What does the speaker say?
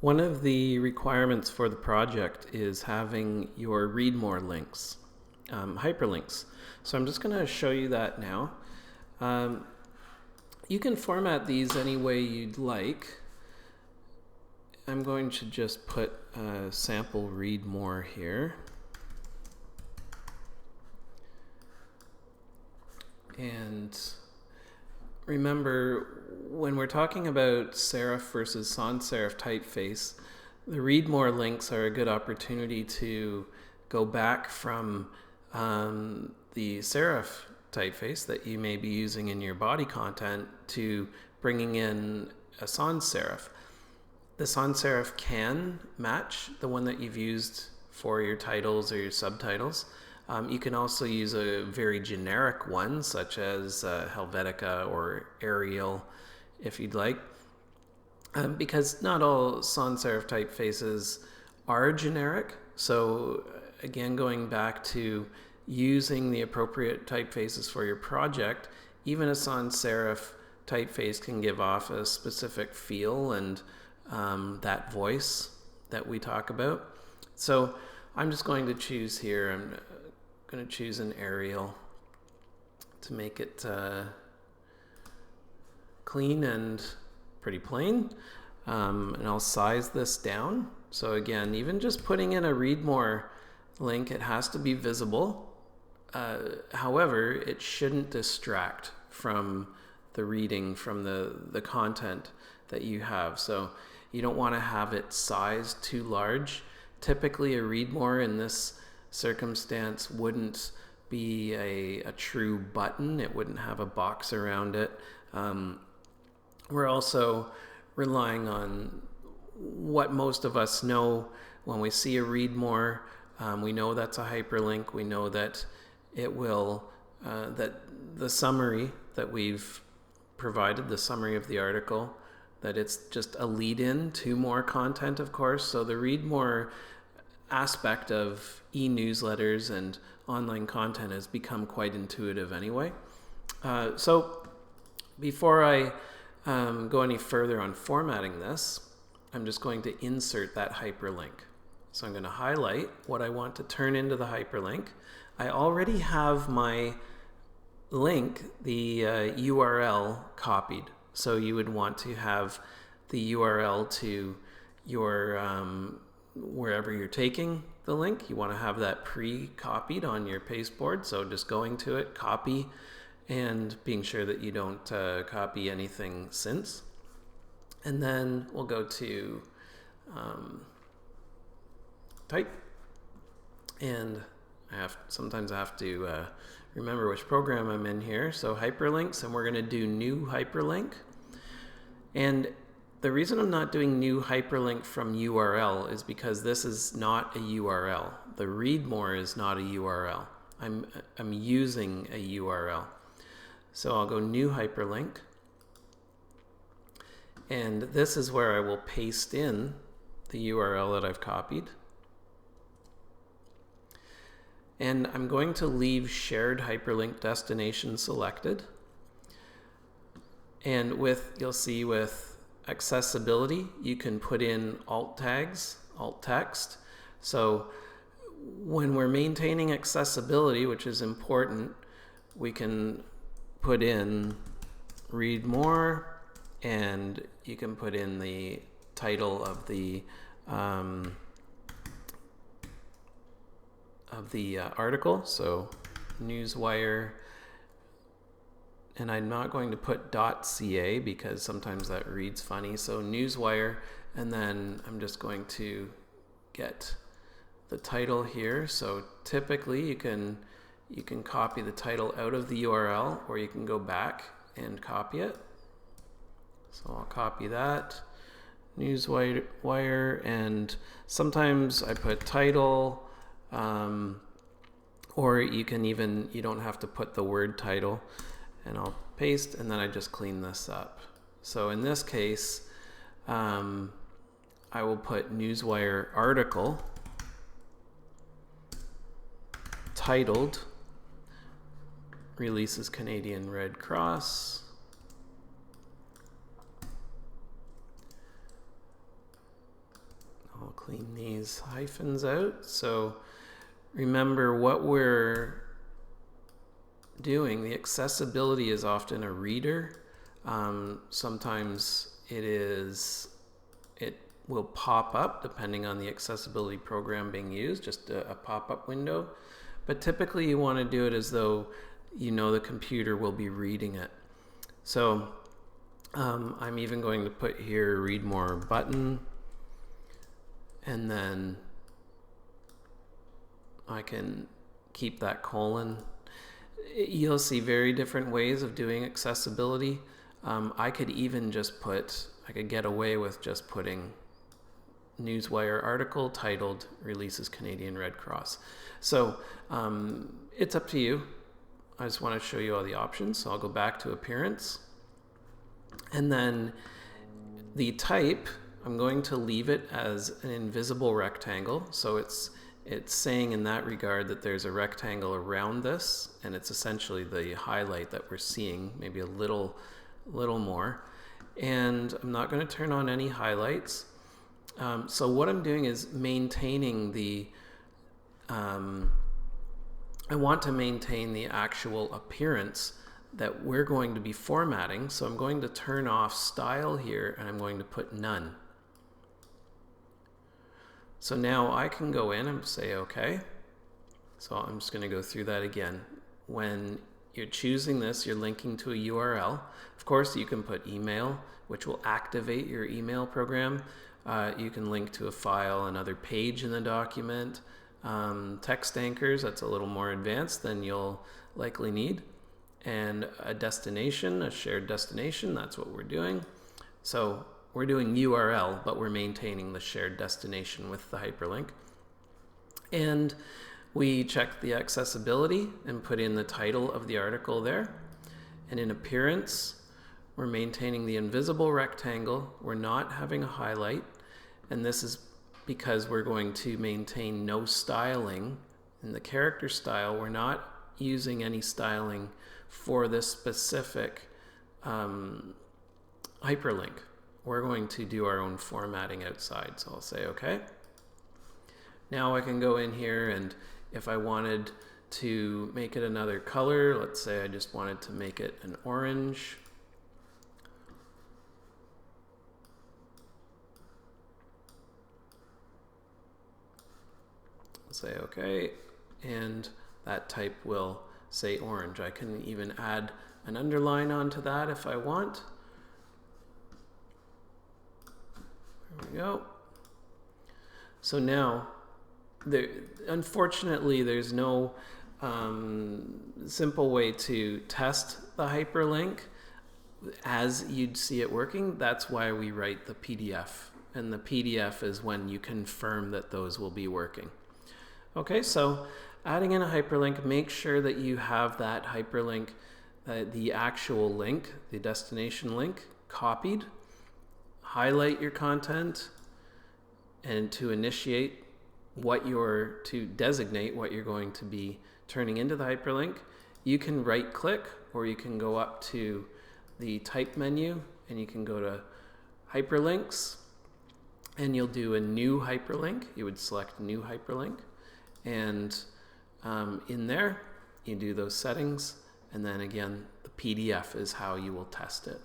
One of the requirements for the project is having your read more links, hyperlinks. So I'm just going to show you that now. You can format these any way you'd like. I'm going to just put sample read more here. And remember, when we're talking about serif versus sans serif typeface, the read more links are a good opportunity to go back from the serif typeface that you may be using in your body content to bringing in a sans serif. The sans serif can match the one that you've used for your titles or your subtitles. You can also use a very generic one, such as Helvetica or Arial, if you'd like, because not all sans serif typefaces are generic. So again, going back to using the appropriate typefaces for your project, even a sans serif typeface can give off a specific feel and that voice that we talk about. So I'm just going to choose here. I'm going to choose an Arial to make it clean and pretty plain, and I'll size this down. So again, even just putting in a read more link, it has to be visible. However, it shouldn't distract from the reading, from the content that you have. So you don't want to have it sized too large. Typically a read more in this circumstance wouldn't be a true button. It wouldn't have a box around it. We're also relying on what most of us know when we see a read more. We know that's a hyperlink. We know that it will, that the summary that we've provided, the summary of the article, that it's just a lead-in to more content, of course. So the read more aspect of e-newsletters and online content has become quite intuitive anyway. So before I go any further on formatting this, I'm just going to insert that hyperlink. So I'm going to highlight what I want to turn into the hyperlink. I already have my link, the URL copied. So you would want to have the URL to your wherever you're taking the link. You want to have that pre-copied on your pasteboard. So just going to it, copy, and being sure that you don't copy anything since. And then we'll go to type, and sometimes I have to remember which program I'm in here. So hyperlinks, and we're going to do new hyperlink. And the reason I'm not doing new hyperlink from URL is because this is not a URL. The read more is not a URL. I'm using a URL. So I'll go new hyperlink. And this is where I will paste in the URL that I've copied. And I'm going to leave shared hyperlink destination selected. And you'll see with accessibility, you can put in alt tags, alt text. So when we're maintaining accessibility, which is important, we can put in read more, and you can put in the title of the article, so Newswire, and I'm not going to put .ca because sometimes that reads funny, so Newswire, and then I'm just going to get the title here. So typically you can copy the title out of the URL, or you can go back and copy it. So I'll copy that, Newswire, and sometimes I put title, or you don't have to put the word title, and I'll paste, and then I just clean this up. So in this case, I will put Newswire article titled Releases Canadian Red Cross, clean these hyphens out. So remember what we're doing. The accessibility is often a reader. Sometimes it will pop up depending on the accessibility program being used, just a pop-up window. But typically you want to do it as though you know the computer will be reading it. So I'm even going to put here read more button, and then I can keep that colon. You'll see very different ways of doing accessibility. I could even just I could get away with just putting Newswire article titled Releases Canadian Red Cross. So it's up to you. I just want to show you all the options. So I'll go back to appearance. And then the type, I'm going to leave it as an invisible rectangle. So it's saying in that regard that there's a rectangle around this, and it's essentially the highlight that we're seeing, maybe a little more. And I'm not going to turn on any highlights. So what I'm doing is maintaining the, I want to maintain the actual appearance that we're going to be formatting. So I'm going to turn off style here, and I'm going to put none. So now I can go in and say OK. So I'm just going to go through that again. When you're choosing this, you're linking to a URL. Of course, you can put email, which will activate your email program. You can link to a file, another page in the document. Text anchors, that's a little more advanced than you'll likely need. And a destination, a shared destination, that's what we're doing. So we're doing URL, but we're maintaining the shared destination with the hyperlink. And we check the accessibility and put in the title of the article there. And in appearance, we're maintaining the invisible rectangle. We're not having a highlight. And this is because we're going to maintain no styling. In the character style, we're not using any styling for this specific hyperlink. We're going to do our own formatting outside. So I'll say OK. Now I can go in here, and if I wanted to make it another color, let's say I just wanted to make it an orange. Say OK, and that type will say orange. I can even add an underline onto that if I want. There we go. So now, unfortunately, there's no simple way to test the hyperlink as you'd see it working. That's why we write the PDF, and the PDF is when you confirm that those will be working. Okay, so adding in a hyperlink, make sure that you have that hyperlink, the actual link, the destination link, copied. Highlight your content, and to designate what you're going to be turning into the hyperlink, you can right click, or you can go up to the type menu and you can go to hyperlinks, and you'll do a new hyperlink. You would select new hyperlink, and in there you do those settings, and then again the PDF is how you will test it.